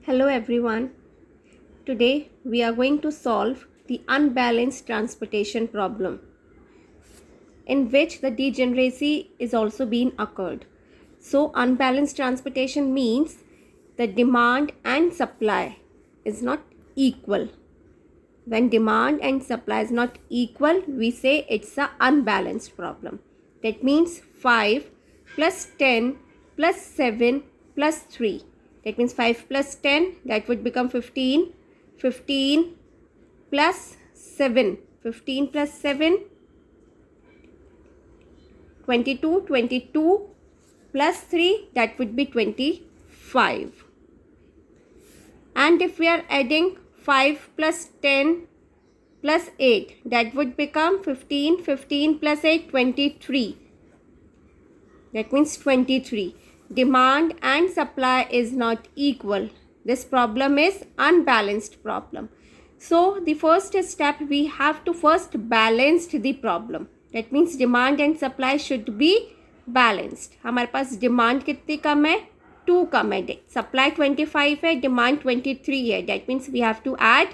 Hello everyone. Today we are going to solve the unbalanced transportation problem in which the degeneracy is also being occurred. So unbalanced transportation means the demand and supply is not equal. When demand and supply is not equal, we say it's an unbalanced problem. That means 5 plus 10 plus 7 plus 3. That means 5 plus 10, that would become 15. 15 plus 7. 15 plus 7, 22. 22 plus 3, that would be 25. And if we are adding 5 plus 10 plus 8, that would become 15. 15 plus 8, 23. That means 23. Demand and supply is not equal. This problem is unbalanced problem. So the first step, we have to first balance the problem. That means demand and supply should be balanced. हमारे पास demand कितनी कम है? 2 कम है. Supply 25 है, demand 23 है. That means we have to add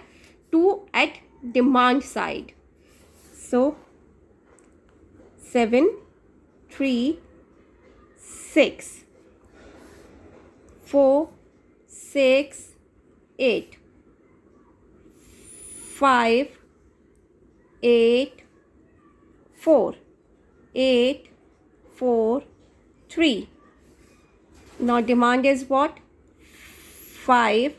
2 at demand side. So 7, 3, 6, 4, 6, 8, 5, 8, 4, 8, 4, 3. Now demand is what? 5,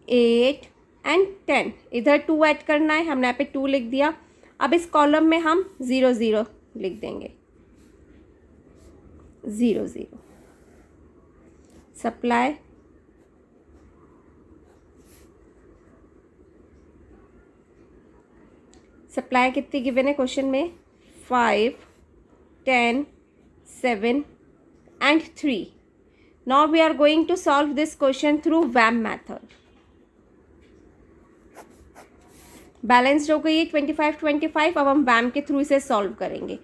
8 and 10. इधर 2 add करना है, हमने यहाँ पे 2 लिख दिया. अब इस कॉलम में हम 0 0 लिख देंगे. 0 0. सप्लाई सप्लाई कितनी गिवन है क्वेश्चन में? 5, 10, 7 and 3. Now we are going to solve this question through VAM method. Balanced हो गई है 25 25. अब हम VAM के थ्रू इसे सॉल्व करेंगे.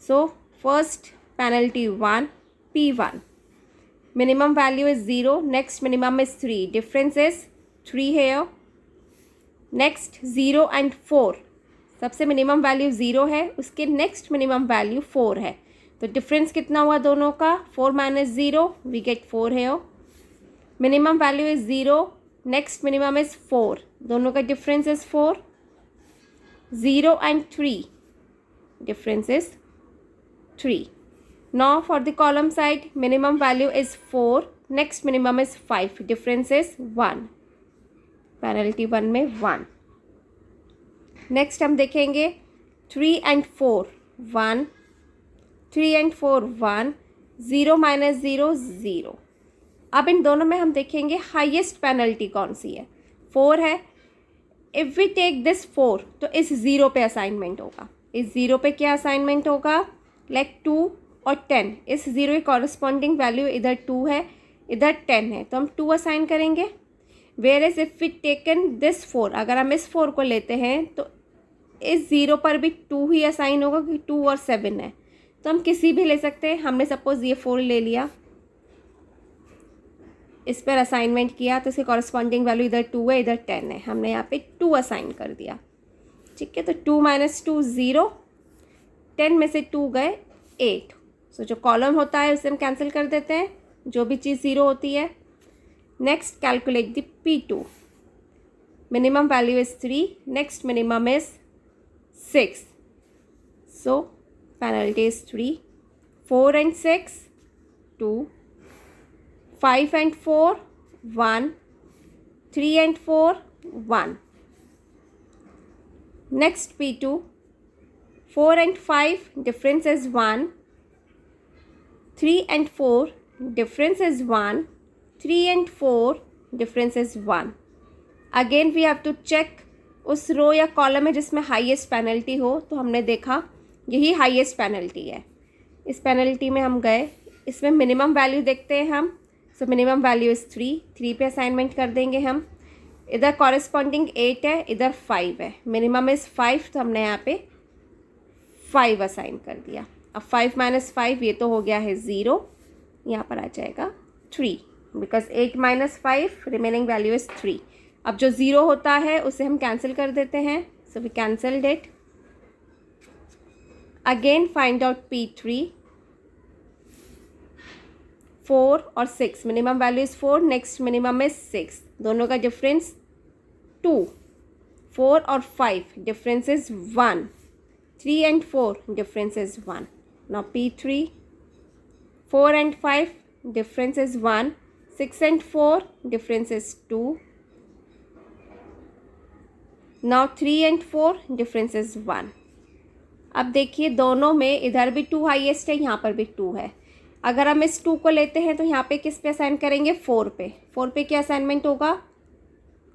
So first penalty 1, P1. Minimum value is 0. Next minimum is 3. Difference is 3 है. Next 0 and 4. सबसे मिनिमम वैल्यू 0 है, उसके नेक्स्ट मिनिमम वैल्यू 4 है. तो डिफरेंस कितना हुआ दोनों का? 4 माइनस 0, वी गेट 4 है. Minimum value is 0, next minimum is 4. दोनों का difference is 4. 0 and 3, difference is 3. Now for the column side, minimum value is 4, next minimum is 5, difference is 1. penalty 1 में 1. next हम देखेंगे 3 and 4, 1. 3 and 4, 1. 0 minus 0, 0. अब इन दोनों में हम देखेंगे हाईएस्ट पेनल्टी कौन सी है. 4 है. इफ़ वी टेक दिस 4, तो इस 0 पे असाइनमेंट होगा. इस 0 पे क्या असाइनमेंट होगा? लाइक 2 और 10. इस 0 की कॉरस्पॉन्डिंग वैल्यू इधर 2 है, इधर 10 है, तो हम 2 असाइन करेंगे. Where is if we taken this 4, अगर हम इस 4 को लेते हैं तो इस 0 पर भी 2 ही असाइन होगा क्योंकि 2 और 7 है. तो हम किसी भी ले सकते हैं. हमने सपोज ये 4 ले लिया, इस पर असाइनमेंट किया, तो इसकी कॉरस्पॉन्डिंग वैल्यू इधर 2 है, इधर 10 है. हमने यहाँ पे 2 असाइन कर दिया. ठीक है, तो 2 माइनस 2, 0. 10 में से 2 गए 8. सो जो कॉलम होता है उसे हम कैंसिल कर देते हैं, जो भी चीज़ 0 होती है. Next calculate the P2. Minimum value is 3, next minimum is 6. So penalty is 3. 4 and 6, 2. 5 and 4, 1. 3 and 4, 1. Next P2. 4 and 5, difference is 1. 3 and 4, difference is 1. 3 and 4, difference is 1. Again we have to check उस रो या column में जिसमें highest penalty हो. तो हमने देखा यही highest penalty है. इस पेनल्टी में हम गए, इसमें मिनिमम वैल्यू देखते हैं हम. So minimum value is 3. 3 पे असाइनमेंट कर देंगे हम. इधर कॉरेस्पॉन्डिंग 8 है, इधर 5 है. मिनिमम इज़ 5, तो हमने यहाँ पे 5 असाइन कर दिया. अब 5 माइनस 5, ये तो हो गया है 0, यहाँ पर आ जाएगा 3. Because 8 minus 5 remaining value is 3. अब जो 0 होता है उसे हम कैंसिल कर देते हैं. So we cancelled it. Again find out P3. 4 और 6, minimum value is 4, next minimum is 6. दोनों का डिफरेंस 2. 4 और 5 difference is 1. 3 and 4 difference is 1. Now P3, 4 and 5 difference is 1. 6 and 4 difference is 2. Now 3 and 4 difference is 1. अब देखिए दोनों में इधर भी 2 हाईएस्ट है, यहाँ पर भी 2 है. अगर हम इस 2 को लेते हैं तो यहाँ पे किस पे असाइन करेंगे? 4 पे. 4 पे क्या असाइनमेंट होगा?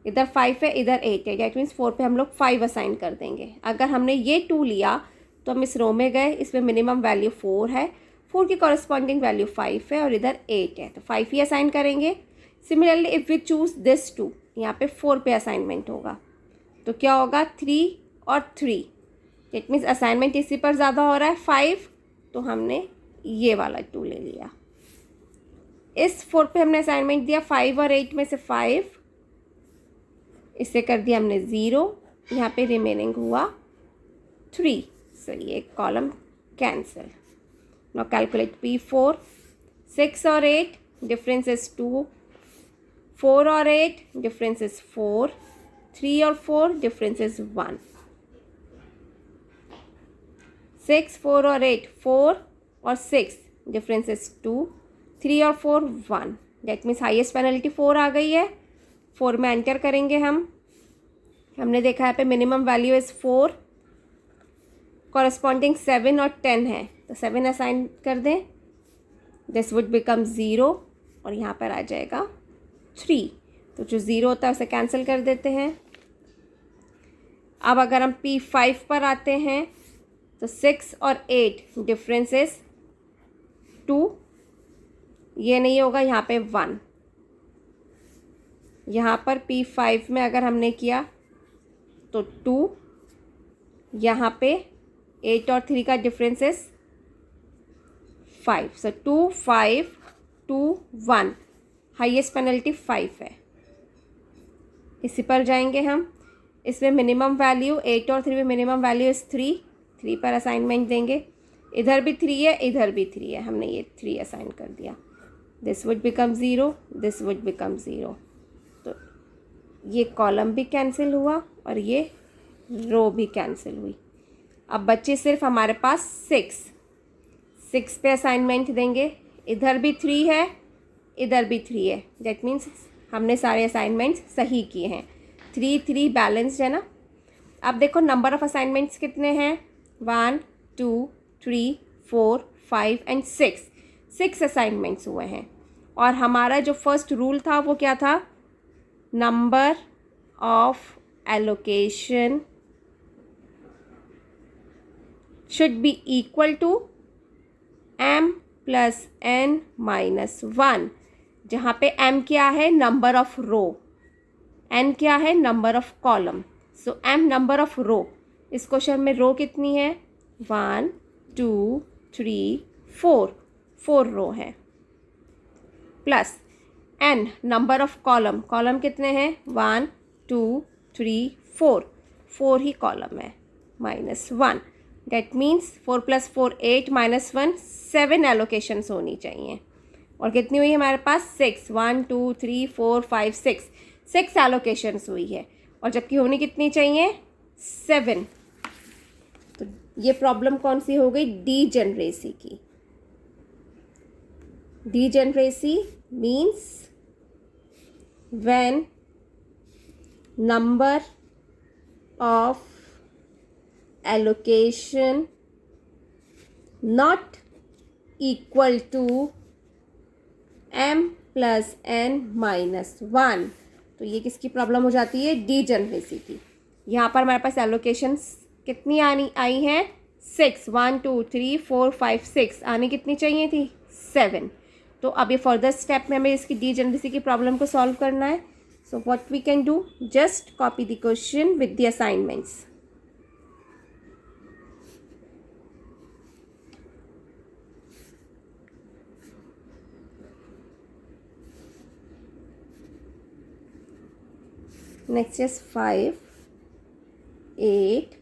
इधर 5 है, इधर 8 है. डेट मीन्स 4 पे हम लोग 5 असाइन कर देंगे. अगर हमने ये 2 लिया तो हम इस रो में गए, इसमें मिनिमम वैल्यू 4 है, 4 की कॉरस्पॉन्डिंग वैल्यू 5 है और इधर 8 है, तो 5 ही असाइन करेंगे. Similarly if we choose this 2, यहाँ पे 4 पे असाइनमेंट होगा, तो क्या होगा? 3 और 3. इट मीन्स असाइनमेंट इसी पर ज़्यादा हो रहा है 5, तो हमने ये वाला 2 ले लिया. इस 4 पे हमने असाइनमेंट दिया 5 और 8 में से 5, इससे कर दिया हमने 0. यहाँ पे रिमेनिंग हुआ 3. सो ये column cancel. Now calculate P4. 6 और 8 डिफरेंस इज 2. 4 और 8 डिफरेंस इज 4. 3 और 4 डिफरेंस इज 1. 6, 4 और 8, 4 और 6 डिफरेंस इज 2. 3 और 4 1. डेट मीन्स हाईएस्ट पेनल्टी 4 आ गई है. 4 में एंटर करेंगे हमने देखा यहाँ पे मिनिमम वैल्यू इज़ 4, कॉरस्पॉन्डिंग 7 और 10 है, तो 7 असाइन कर दें. दिस वुड बिकम 0 और यहाँ पर आ जाएगा 3. तो जो 0 होता है उसे कैंसिल कर देते हैं. अब अगर हम P5 पर आते हैं तो 6 और 8 डिफरेंस इज 2. ये नहीं होगा, यहाँ पे 1. यहाँ पर P5 में अगर हमने किया तो 2. यहाँ पे 8 और 3 का difference is 5. So 2, 5, 2, 1. Highest penalty 5 है. इसी पर जाएंगे हम. इसमें मिनिमम वैल्यू 8 और 3 में मिनिमम वैल्यू इज 3. 3 पर असाइनमेंट देंगे. इधर भी 3 है, इधर भी 3 है, हमने ये 3 असाइन कर दिया. This would become 0, this would become 0. तो ये कॉलम भी कैंसिल हुआ और ये रो भी कैंसिल हुई. अब बच्चे सिर्फ हमारे पास 6 पे असाइनमेंट देंगे. इधर भी 3 है, इधर भी 3 है. डेट मीन्स हमने सारे असाइनमेंट्स सही किए हैं. 3, 3 बैलेंस्ड है ना. अब देखो नंबर ऑफ़ असाइनमेंट्स कितने हैं? 1, 2, 3, 4, 5 एंड 6. 6 असाइनमेंट्स हुए हैं. और हमारा जो फर्स्ट रूल था वो क्या था? Number of allocation should be equal to m plus n minus 1, जहाँ पे m क्या है? Number of row. n क्या है? Number of column. So m number of row. इस क्वेश्चन में रो कितनी है? 1, 2, 3, 4. 4 रो है. Plus n number of column. Column कितने हैं? 1, 2, 3, 4. 4 ही कॉलम है. माइनस 1. डेट मीन्स 4 + 4 8 - 1 7 एलोकेशंस होनी चाहिए. और कितनी हुई हमारे पास? 6. 1, 2, 3, 4, 5, 6. 6 एलोकेशंस हुई है. और जबकि होनी कितनी चाहिए? 7. तो ये प्रॉब्लम कौन सी हो गई? डीजेनरेसी की. Degeneracy means when number of allocation not equal to m plus n minus 1. तो ये किसकी प्रॉब्लम हो जाती है? डीजेनरेसी की. यहाँ पर हमारे पास एलोकेशंस कितनी आई हैं? 6. 1, 2, 3, 4, 5, 6. आनी कितनी चाहिए थी? 7. तो अब ये फर्दर स्टेप में हमें इसकी डीजेनरेसी की प्रॉब्लम को सॉल्व करना है. So what we can do? Just copy the question with the assignments. Next is 5, 8,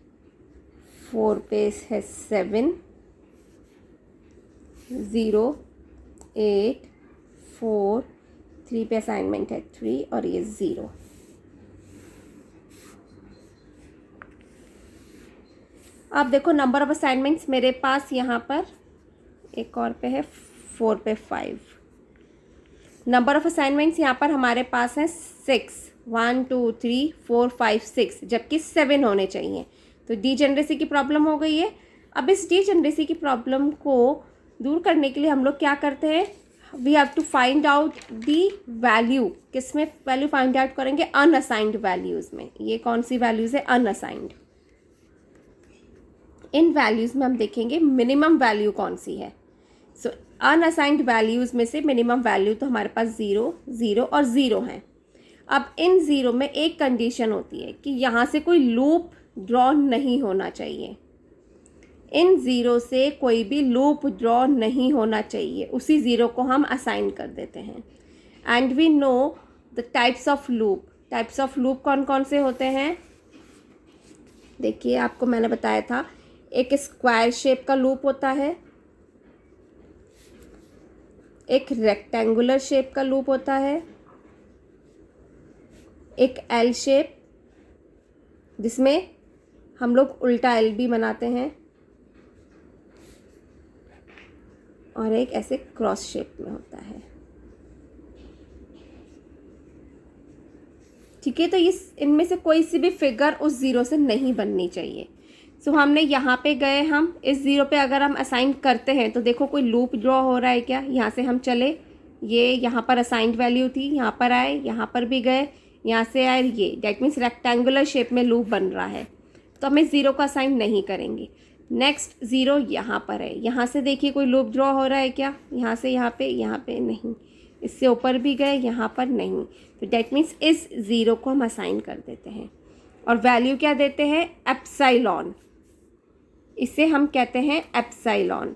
4 पे है 7, 0, 8, 4, 3 पे असाइनमेंट है 3 और ये 0। अब देखो नंबर ऑफ असाइनमेंट्स मेरे पास यहाँ पर एक और पे है 4 पे 5। नंबर ऑफ असाइनमेंट्स यहाँ पर हमारे पास हैं 6, 1 2 3 4 5 6, जबकि 7 होने चाहिए। तो डीजेनरेसी की प्रॉब्लम हो गई है। अब इस डीजेनरेसी की प्रॉब्लम को दूर करने के लिए हम लोग क्या करते हैं, we have to find out the value. किस में वैल्यू फाइंड आउट करेंगे? अनअसाइंड वैल्यूज़ में। ये कौन सी वैल्यूज़ है? अनअसाइंड। इन वैल्यूज़ में हम देखेंगे मिनिमम वैल्यू कौन सी है। सो अनअसाइंड वैल्यूज़ में से मिनिमम वैल्यू तो हमारे पास 0, 0 और 0 हैं। अब इन 0 में एक कंडीशन होती है कि यहाँ से कोई लूप ड्रॉ नहीं होना चाहिए। इन 0 से कोई भी लूप ड्रॉ नहीं होना चाहिए, उसी 0 को हम असाइन कर देते हैं। And we know the types of loop. Types of loop कौन कौन से होते हैं? देखिए, आपको मैंने बताया था, एक स्क्वायर शेप का लूप होता है, एक रेक्टेंगुलर शेप का लूप होता है, एक एल शेप जिसमें हम लोग उल्टा एल भी बनाते हैं, और एक ऐसे क्रॉस शेप में होता है। ठीक है, तो इनमें से कोई सी भी फिगर उस 0 से नहीं बननी चाहिए। सो हमने यहाँ पे गए, हम इस 0 पे अगर हम असाइन करते हैं तो देखो कोई लूप ड्रॉ हो रहा है क्या? यहाँ से हम चले, ये यहाँ पर असाइंड वैल्यू थी, यहाँ पर आए, यहाँ पर भी गए, यहाँ से आए, ये डेट मीन्स रेक्टेंगुलर शेप में लूप बन रहा है, तो हम इस 0 को असाइन नहीं करेंगे। नेक्स्ट 0 यहाँ पर है, यहाँ से देखिए कोई लूप ड्रॉ हो रहा है क्या? यहाँ से यहाँ पे नहीं, इससे ऊपर भी गए, यहाँ पर नहीं, तो डेट मीन्स इस 0 को हम असाइन कर देते हैं। और वैल्यू क्या देते हैं? एप्साइलॉन। इसे हम कहते हैं एप्साइलॉन।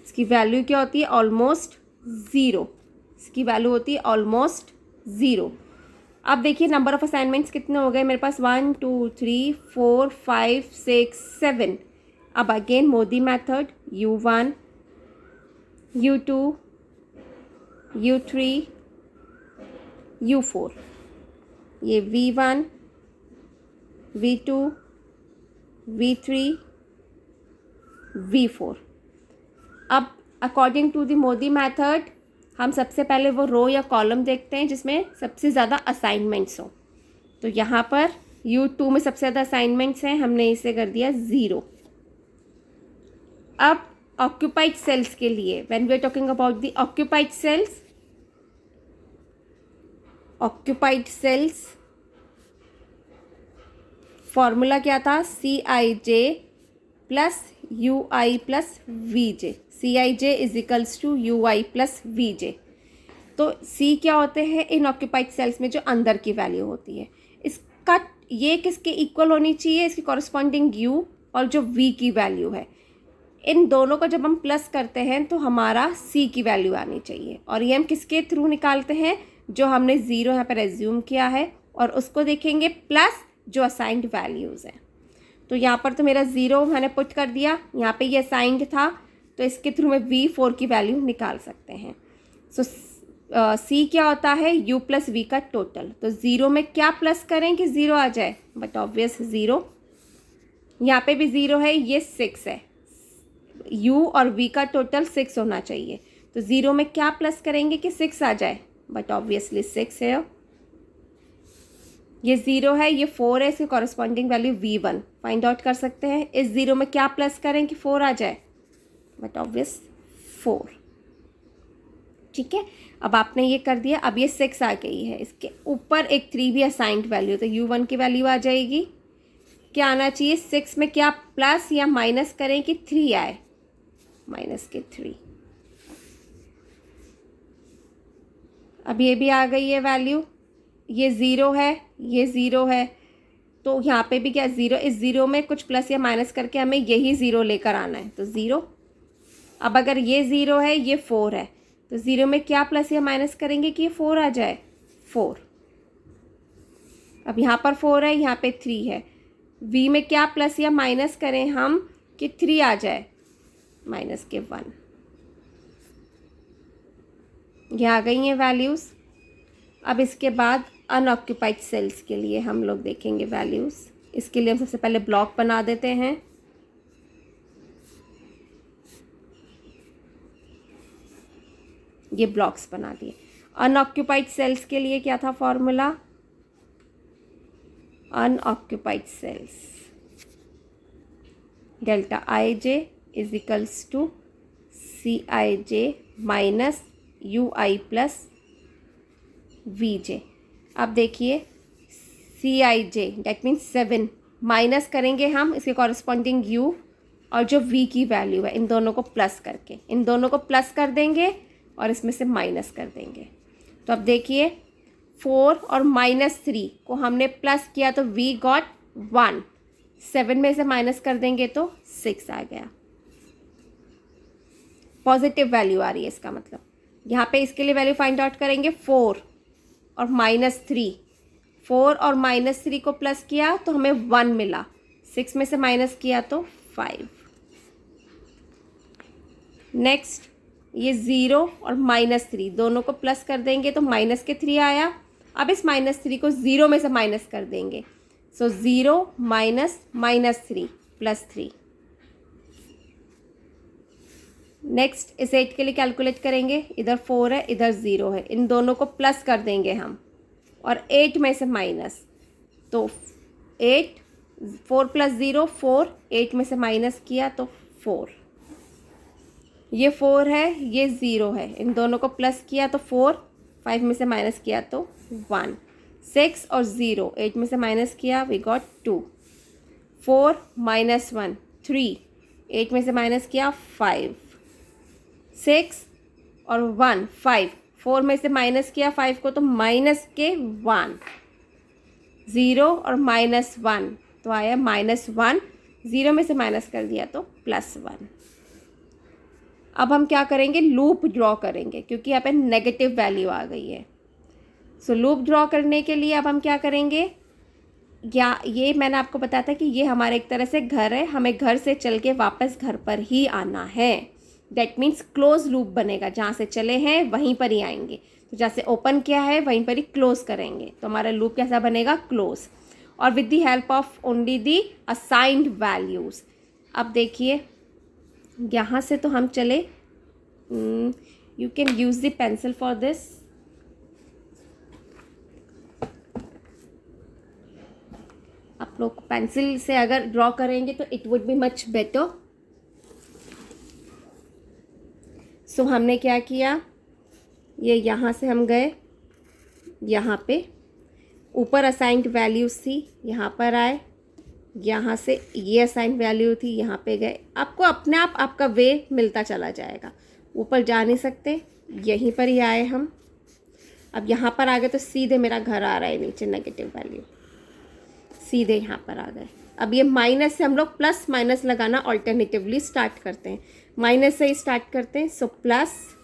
इसकी वैल्यू क्या होती है? ऑलमोस्ट 0। इसकी वैल्यू होती है ऑलमोस्ट 0। अब देखिए नंबर ऑफ असाइनमेंट्स कितने हो गए मेरे पास? 1 2 3 4 5 6 7। अब again Modi method, U1, U2, U3, U4। ये V1, V2, V3, V4। अब according to the MODI method हम सबसे पहले वो रो या कॉलम देखते हैं जिसमें सबसे ज़्यादा असाइनमेंट्स हो। तो यहाँ पर U2 में सबसे ज़्यादा असाइनमेंट्स हैं, हमने इसे कर दिया 0। अब ऑक्यूपाइड सेल्स के लिए, when we are talking about the occupied cells, occupied cells formula क्या था? CIJ plus UI plus VJ। CIJ is equals to UI plus VJ। तो C क्या होते हैं इन ऑक्यूपाइड सेल्स में? जो अंदर की वैल्यू होती है। इसका ये किसके इक्वल होनी चाहिए? इसकी कॉरस्पॉन्डिंग U और जो V की वैल्यू है, इन दोनों को जब हम प्लस करते हैं तो हमारा C की वैल्यू आनी चाहिए। और ये हम किसके थ्रू निकालते हैं? जो हमने 0 यहाँ पर एज्यूम किया है, और उसको देखेंगे प्लस जो असाइंड वैल्यूज़ हैं। तो यहाँ पर तो मेरा 0 मैंने पुट कर दिया, यहाँ पे ये असाइंड था, तो इसके थ्रू में V4 की वैल्यू निकाल सकते हैं। सो C क्या होता है? U प्लस V का टोटल। तो 0 में क्या प्लस करें कि 0 आ जाए? But obvious 0। यहाँ पे भी 0 है, ये 6 है, U और V का टोटल 6 होना चाहिए। तो 0 में क्या प्लस करेंगे कि 6 आ जाए? बट ऑब्वियसली 6 है। ये 0 है, ये 4 है, इसकी corresponding value V1 find out कर सकते हैं। इस 0 में क्या प्लस करें कि 4 आ जाए? But obvious 4। ठीक है, अब आपने ये कर दिया। अब ये 6 आ गई है, इसके ऊपर एक 3 भी असाइंड वैल्यू, तो U1 की वैल्यू आ जाएगी। क्या आना चाहिए? 6 में क्या प्लस या माइनस करें कि 3 आए? माइनस के 3। अब ये भी आ गई है वैल्यू। ये 0 है, ये 0 है, तो यहाँ पे भी क्या 0? इस 0 में कुछ प्लस या माइनस करके हमें यही 0 लेकर आना है, तो 0। अब अगर ये 0 है, ये 4 है, तो 0 में क्या प्लस या माइनस करेंगे कि ये 4 आ जाए, 4। अब यहाँ पर 4 है, यहाँ पे 3 है। v में क्या प्लस या माइनस करें हम कि 3 आ जाए, माइनस के 1। ये आ गई हैं वैल्यूज़। अब इसके बाद अनऑक्यूपाइड सेल्स के लिए हम लोग देखेंगे वैल्यूज़। इसके लिए हम सबसे पहले ब्लॉक बना देते हैं। ये ब्लॉक्स बना दिए। अनऑक्यूपाइड सेल्स के लिए क्या था formula? Unoccupied cells delta I J is equals to C I J minus U I plus V J. अब देखिए C I J that means 7 minus करेंगे हम इसके कॉरस्पॉन्डिंग u और जो v की वैल्यू है, इन दोनों को प्लस करके, इन दोनों को प्लस कर देंगे और इसमें से माइनस कर देंगे। तो अब देखिए 4 और -3 को हमने प्लस किया तो v गॉट 1, 7 में से माइनस कर देंगे तो 6 आ गया। पॉजिटिव वैल्यू आ रही है इसका मतलब। यहाँ पे इसके लिए वैल्यू फाइंड आउट करेंगे 4 और -3। 4 और -3 को प्लस किया तो हमें 1 मिला, 6 में से माइनस किया तो 5। नेक्स्ट ये 0 और -3 दोनों को प्लस कर देंगे तो माइनस के 3 आया। अब इस -3 को 0 में से माइनस कर देंगे, सो 0 माइनस -3 प्लस 3। नेक्स्ट इस 8 के लिए कैलकुलेट करेंगे, इधर 4 है इधर 0 है, इन दोनों को प्लस कर देंगे हम और 8 में से माइनस, तो 8 4 प्लस 0 4, 8 में से माइनस किया तो 4। ये 4 है ये 0 है, इन दोनों को प्लस किया तो 4, 5 में से माइनस किया तो 1। 6 और 0, 8 में से माइनस किया वी गॉट 2। 4 माइनस 1 3, 8 में से माइनस किया 5। 6 और 1 5, 4 में से माइनस किया 5 को तो माइनस के 1। 0 और -1 तो आया -1, 0 में से माइनस कर दिया तो +1। अब हम क्या करेंगे, लूप ड्रॉ करेंगे क्योंकि यहाँ पे नेगेटिव वैल्यू आ गई है। सो लूप ड्रॉ करने के लिए अब हम क्या करेंगे, या ये मैंने आपको बताया था कि ये हमारा एक तरह से घर है, हमें घर से चल के वापस घर पर ही आना है। दैट मीन्स क्लोज लूप बनेगा, जहाँ से चले हैं वहीं पर ही आएंगे। तो जैसे ओपन किया है वहीं पर ही क्लोज करेंगे, तो हमारा लूप कैसा बनेगा, क्लोज, और with the help of only the assigned values. अब देखिए यहाँ से तो हम चले, you can use the pencil for this. आप लोग पेंसिल से अगर ड्रॉ करेंगे तो it would be much better. So हमने क्या किया, ये यहाँ से हम गए, यहाँ पे ऊपर असाइंड वैल्यूज़ थी, यहाँ पर आए, यहाँ से ये असाइंड वैल्यू थी, यहाँ पे गए। आपको अपने आप आपका वे मिलता चला जाएगा, ऊपर जा नहीं सकते, यहीं पर ही आए हम। अब यहाँ पर आ गए तो सीधे मेरा घर आ रहा है नीचे, नेगेटिव वैल्यू, सीधे यहाँ पर आ गए। अब ये माइनस से हम लोग प्लस माइनस लगाना ऑल्टरनेटिवली स्टार्ट करते हैं, माइनस से ही स्टार्ट करते हैं। सो प्लस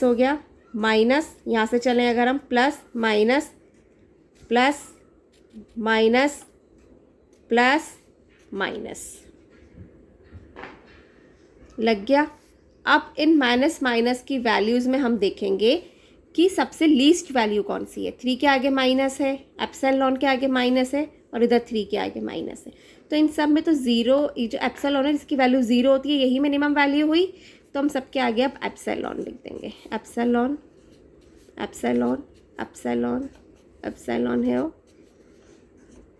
हो गया, माइनस, यहाँ से चलें अगर हम, plus minus plus minus plus minus, लग गया। अब इन माइनस माइनस की वैल्यूज़ में हम देखेंगे कि सबसे लीस्ट वैल्यू कौन सी है। 3 के आगे माइनस है, एप्सिलॉन के आगे माइनस है, और इधर 3 के आगे माइनस है। तो इन सब में तो 0, ये जो एप्सिलॉन है जिसकी वैल्यू 0 होती है, यही मिनिमम वैल्यू हुई। तो हम सबके आगे अब एप्सिलॉन लिख देंगे, एप्सिलॉन एप्सिलॉन एप्सिलॉन एप्सिलॉन है वो,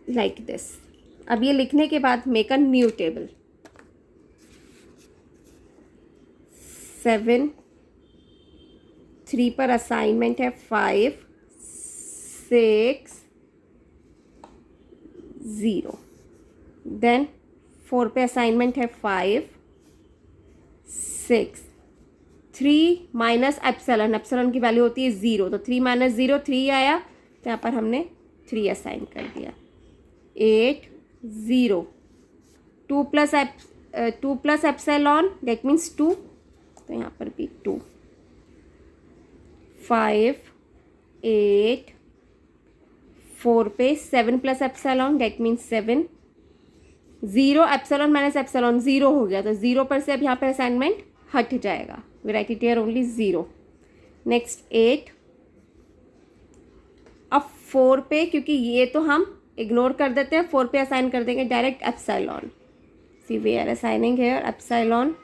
लाइक दिस। अब ये लिखने के बाद मेक अ न्यू टेबल। 7 3 पर असाइनमेंट है 5 6 0, देन 4 पे असाइनमेंट है 5 6 3 माइनस एप्सिलॉन, एप्सिलॉन की वैल्यू होती है 0, तो 3 माइनस 0 3 आया, तो यहाँ पर हमने 3 असाइन कर दिया। 8 0, 2 प्लस एप्सिलॉन दैट मीन्स 2, तो यहाँ पर भी 2, 5, 8, 4 पे 7 plus epsilon date means 7, 0 epsilon minus epsilon 0 हो गया, तो 0 पर से अब यहाँ पे असाइनमेंट हट जाएगा, we write it here only 0। Next 8, अब 4 पे, क्योंकि ये तो हम इग्नोर कर देते हैं, 4 पे असाइन कर देंगे direct epsilon. See we are assigning here epsilon.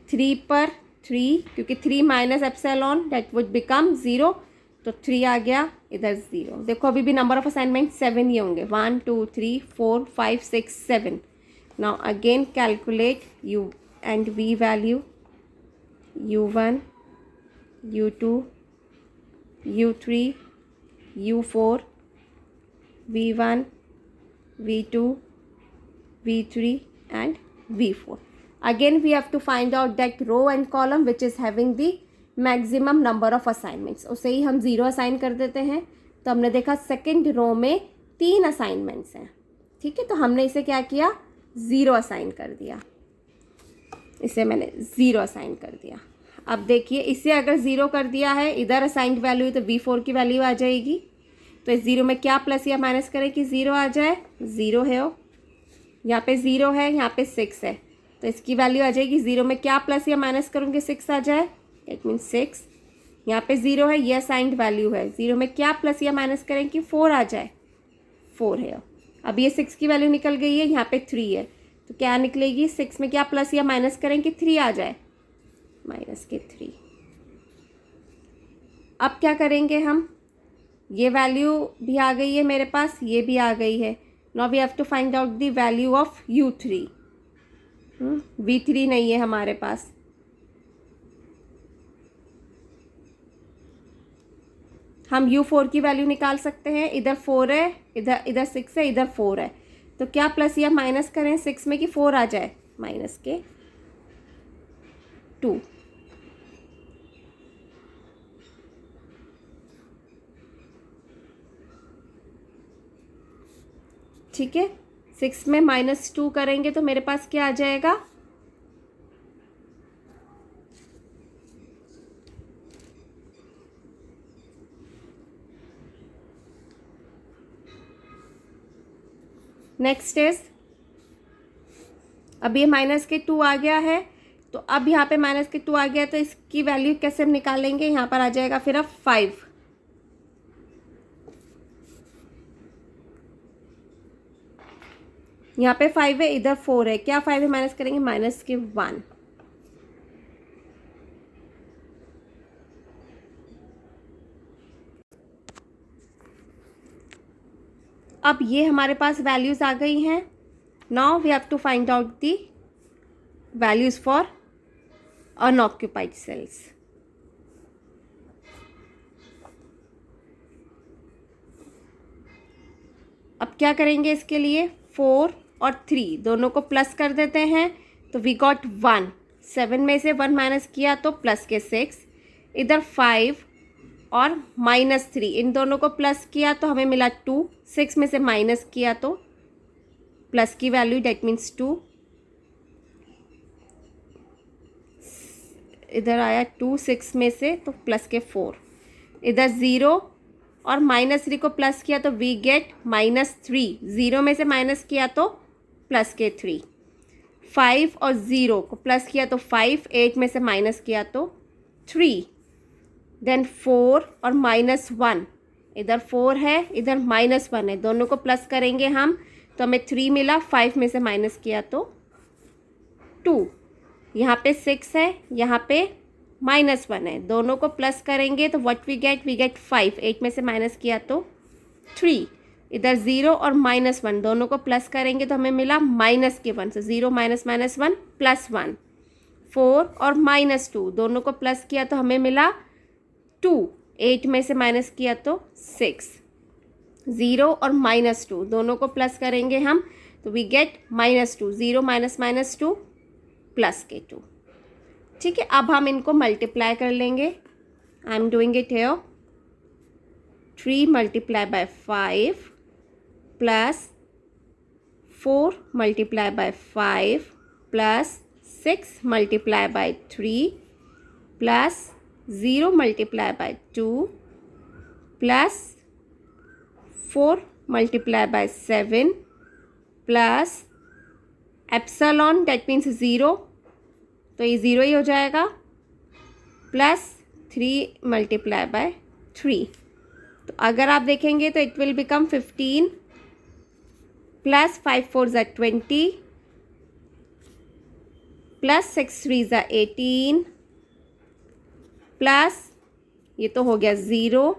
3 पर 3, क्योंकि 3 minus epsilon that would become 0, तो 3 आ गया, इधर 0। देखो अभी भी नंबर ऑफ असाइनमेंट 7 ही होंगे, 1 2 3 4 5 6 7। Now again calculate u and v value, u1, u2, u3, u4, v1, v2, v3 and v4. Again we have to find out that row and column which is having the maximum number of assignments. उसे ही हम 0 assign कर देते हैं। तो हमने देखा second row में 3 assignments हैं, ठीक है, तो हमने इसे क्या किया, 0 असाइन कर दिया, इसे मैंने 0 असाइन कर दिया। अब देखिए इसे अगर 0 कर दिया है, इधर असाइंड वैल्यू, तो v4 की वैल्यू आ जाएगी। तो इस 0 में क्या प्लस या माइनस करें कि 0 आ जाए, 0 है, वो यहाँ पे 0 है, यहाँ पे 6 है, तो इसकी वैल्यू आ जाएगी। 0 में क्या प्लस या माइनस करूँगी 6 आ जाए, इट मीन्स 6। यहाँ पे 0 है, ये असाइंड वैल्यू है, 0 में क्या प्लस या माइनस करें कि 4 आ जाए, 4 है। अब ये 6 की वैल्यू निकल गई है, यहाँ पे 3 है, तो क्या निकलेगी, 6 में क्या प्लस या माइनस करें कि 3 आ जाए, माइनस के 3। अब क्या करेंगे हम, ये वैल्यू भी आ गई है मेरे पास, ये भी आ गई है। Now we have to find out the value of u3। v3 नहीं है हमारे पास, हम u4 की वैल्यू निकाल सकते हैं। इधर 4 है, इधर 6 है, इधर 4 है, तो क्या प्लस या माइनस करें 6 में कि 4 आ जाए, माइनस के 2। ठीक है, 6 में -2 करेंगे तो मेरे पास क्या आ जाएगा, नेक्स्ट इज, अब ये -2 आ गया है, तो अब यहाँ पे -2 आ गया, तो इसकी वैल्यू कैसे हम निकालेंगे, यहाँ पर आ जाएगा फिर अब 5। यहाँ पे 5 है, इधर 4 है, क्या 5 है माइनस करेंगे, माइनस के 1। अब ये हमारे पास वैल्यूज आ गई हैं। Now we have to find out the values for unoccupied cells. अब क्या करेंगे इसके लिए, 4 और 3 दोनों को प्लस कर देते हैं, तो वी गॉट 1। 7 में से 1 माइनस किया तो प्लस के 6, इधर 5 और -3, इन दोनों को प्लस किया तो हमें मिला 2। 6 में से माइनस किया तो प्लस की वैल्यू डेट मीन्स 2, इधर आया 2 6 में से तो प्लस के 4, इधर 0 और -3 को प्लस किया तो वी गेट -3। 0 में से माइनस किया तो प्लस के 3, 5 और 0 को प्लस किया तो 5, 8 में से माइनस किया तो 3, देन 4 और -1, इधर 4 है, इधर -1 है, दोनों को प्लस करेंगे हम तो हमें 3 मिला। 5 में से माइनस किया तो 2, यहाँ पे 6 है, यहाँ पे -1 है, दोनों को प्लस करेंगे तो व्हाट वी गेट 5। 8 में से माइनस किया तो 3, इधर 0 और -1 दोनों को प्लस करेंगे तो हमें मिला -1, से 0 -1 +1। 4 और -2 दोनों को प्लस किया तो हमें मिला 2, 8 में से माइनस किया तो 6। 0 और -2 दोनों को प्लस करेंगे हम तो वी गेट -2, 0 -2 प्लस के 2। ठीक है, अब हम इनको मल्टीप्लाई कर लेंगे। I am doing it here. 3 × 5 plus 4 × 5 plus 6 multiply by 3 plus 0 multiply by 2 plus 4 multiply by 7 plus epsilon that means 0, तो ये 0 ही हो जाएगा, प्लस 3 मल्टीप्लाई बाय 3। तो अगर आप देखेंगे तो इट विल बिकम 15 प्लस 5 4 ज़ा 20 प्लस 6 3 ज़ा 18 प्लस ये तो हो गया 0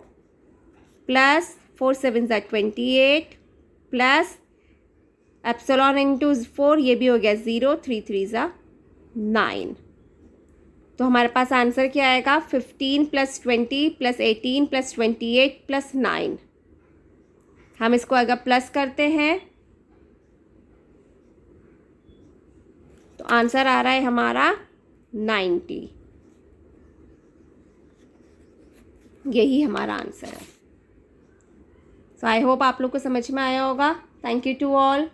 प्लस 4 7 ज़ा 28 प्लस एप्सिलॉन इंटू 4 ये भी हो गया 0 3 3 ज़ा 9। तो हमारे पास आंसर क्या आएगा 15 प्लस 20 प्लस 18 प्लस 28 प्लस 9। हम इसको अगर प्लस करते हैं तो आंसर आ रहा है हमारा 90। यही हमारा आंसर है। सो आई होप आप लोग को समझ में आया होगा। Thank you to all.